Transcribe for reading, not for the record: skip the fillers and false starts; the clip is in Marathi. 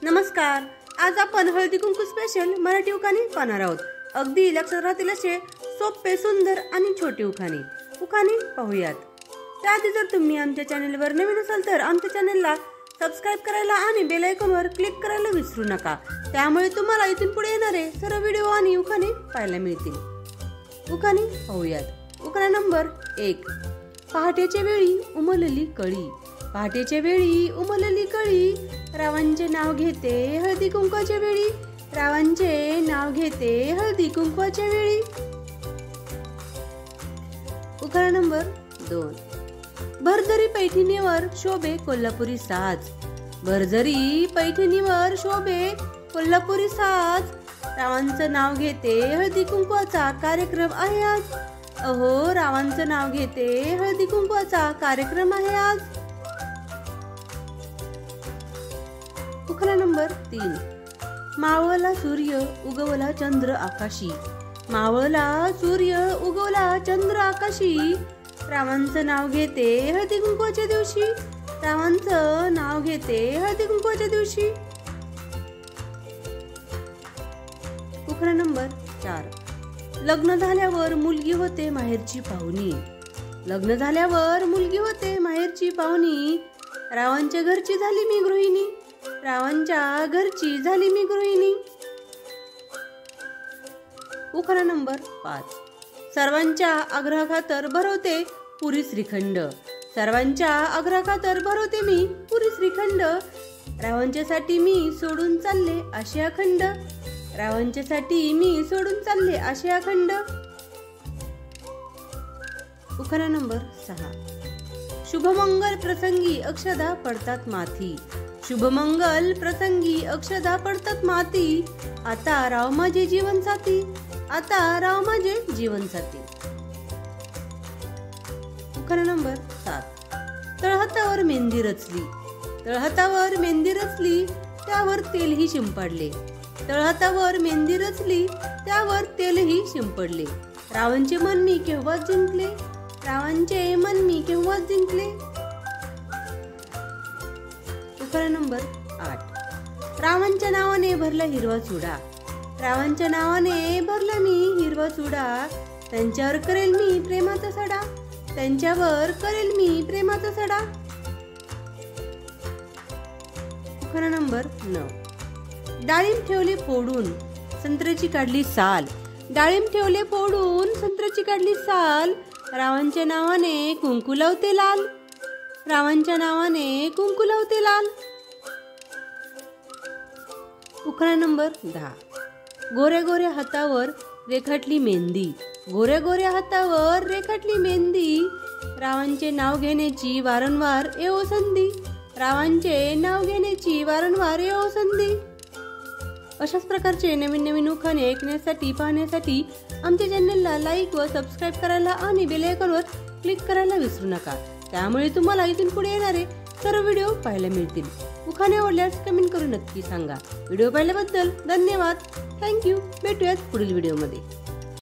नमस्कार. आज आपण हळदी कुंकू स्पेशल मराठी उखाणे पाहणार आहोत. अगदी लक्षात राहतील असे सोपे, सुंदर आणि छोटे उखाणे पाहूयात. त्याआधी जर तुम्ही आमच्या चॅनलवर नवीन असाल तर आमच्या चॅनलला सबस्क्राइब करायला आणि बेल आयकॉनवर क्लिक करायला विसरू नका. त्यामुळे तुम्हाला इथून पुढे येणारे सर्व व्हिडिओ आणि उखाणे पाहायला मिळतील. उखाणे पाहूयात. उखाणा नंबर 1. पहाटेच्या वेळी उमलली कळी. पहाटेच्या वेळी उमलली कळी, रावांचे नाव घेते हळदी कुंकवाच्या वेळी. रावांचे नाव घेते हळदी कुंकवाच्या वेळी. उखाणा नंबर 2. भरजरी पैठणीवर शोभे कोल्हापुरी साज. भरजरी पैठणीवर शोभे कोल्हापुरी साज, रावांचं नाव घेते हळदी कुंकवाचा कार्यक्रम आहे आज. अहो, रावांचं नाव घेते हळदी कुंकवाचा कार्यक्रम आहे आज. उखाणा नंबर 3. मावळला सूर्य उगवला चंद्र आकाशी. मावळला सूर्य उगवला चंद्र आकाशी, रावांचं नाव घेते हळदी कुंकवाच्या दिवशी. रावांचं नाव घेते हळदी कुंकवाच्या दिवशी. उखाणा नंबर 4. लग्न झाल्यावर मुलगी होते माहेरची पाहुणी. लग्न झाल्यावर मुलगी होते माहेरची पाहुणी, रावांच्या घरची झाली मी गृहिणी. रावांच्या घरची झाली मी गृहिणी. उखाणा नंबर 5. सर्वांच्या आग्रहाखातर भरवते पुरी श्रीखंड. सर्वांच्या आग्रहाखातर भरवते मी पुरी श्रीखंड, रावांच्यासाठी मी सोडून चालले असे अखंड. रावांच्यासाठी मी सोडून चालले असे अखंड. उखाणा नंबर 6. शुभमंगल प्रसंगी अक्षदा पडतात माथी. शुभमंगल प्रसंगी अक्षदा पडतात माती, आता राव माझे जीवन साथी. आता राव माझे जीवन साथी. उखाणा नंबर 7. तळहातावर मेहंदी रचली. तळहातावर मेहंदी रचली, त्यावर तेलही शिंपडले. तळहातावर मेहंदी रचली, त्यावर तेलही शिंपडले, रावांचे मन मी केव्हाच जिंकले. रावांचे मन मी केव्हाच जिंकले. उखाणा नंबर 8. रावांच्या नावाने भरला हिरवा चुडा. रावांच्या नावाने भरला मी हिरवा चुडा, त्यांच्यावर करेल मी प्रेमाचा सडा. त्यांच्यावर करेल मी प्रेमाचा सडा. उखाणा नंबर 9. डाळिंब ठेवले फोडून संत्र्याची काढली साल. डाळिंब ठेवले फोडून संत्र्याची काढली साल, रावांच्या नावाने कुंकू लावते लाल. रावांच्या नावाने कुंकू लावते लाल. उखाणा नंबर 10. गोऱ्या गोऱ्या हातावर रेखाटली मेहंदी. गोऱ्या गोऱ्या हातावर रेखाटली मेहंदी, रावांचे नाव घेण्याची वारंवार येवो संधी. रावांचे नाव घेण्याची वारंवार येवो संधी. अशाच प्रकारचे नवीन उखाणे ऐकण्यासाठी, पाहण्यासाठी आमच्या चॅनलला लाईक व सबस्क्राईब करायला आणि बेल आयकॉनवर क्लिक करायला विसरू नका. त्यामुळे तुम्हाला इथून पुढे येणारे सर्व व्हिडिओ पाहायला मिळतील. उखाणे आवडल्यास कमेंट करून नक्की सांगा. व्हिडिओ पाहिल्याबद्दल धन्यवाद. थँक्यू. भेटूयात पुढील व्हिडिओमध्ये.